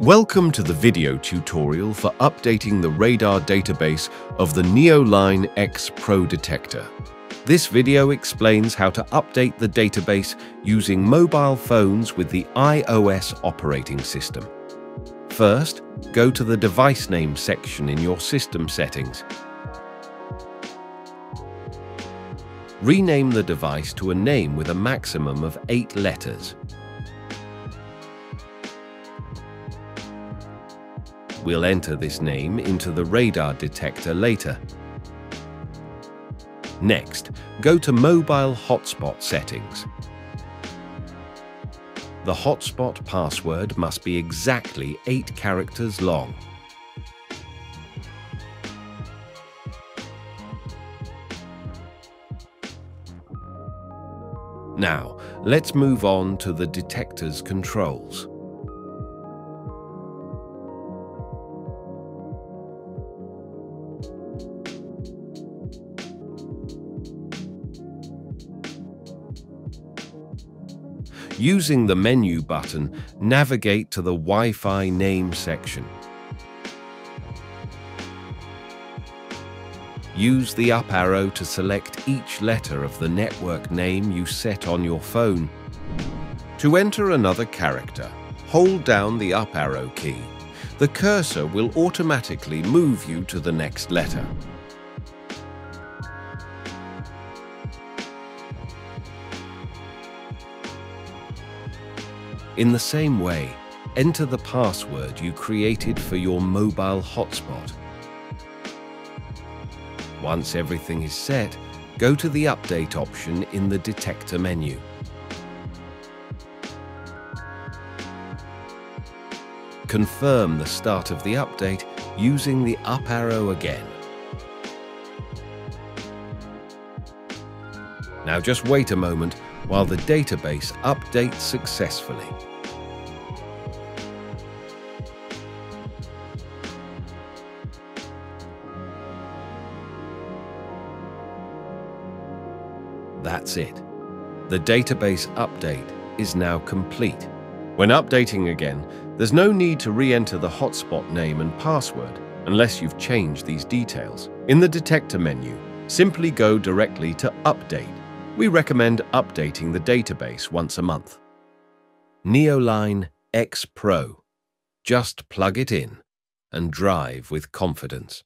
Welcome to the video tutorial for updating the radar database of the Neoline X PRO detector. This video explains how to update the database using mobile phones with the iOS operating system. First, go to the device name section in your system settings. Rename the device to a name with a maximum of 8 letters. We'll enter this name into the radar detector later. Next, go to Mobile Hotspot settings. The hotspot password must be exactly 8 characters long. Now, let's move on to the detector's controls. Using the menu button, navigate to the Wi-Fi name section. Use the up arrow to select each letter of the network name you set on your phone. To enter another character, hold down the up arrow key. The cursor will automatically move you to the next letter. In the same way, enter the password you created for your mobile hotspot. Once everything is set, go to the Update option in the Detector menu. Confirm the start of the update using the up arrow again. Now just wait a moment while the database updates successfully. That's it. The database update is now complete. When updating again, there's no need to re-enter the hotspot name and password unless you've changed these details. In the Detector menu, simply go directly to Update. We recommend updating the database once a month. Neoline X PRO. Just plug it in and drive with confidence.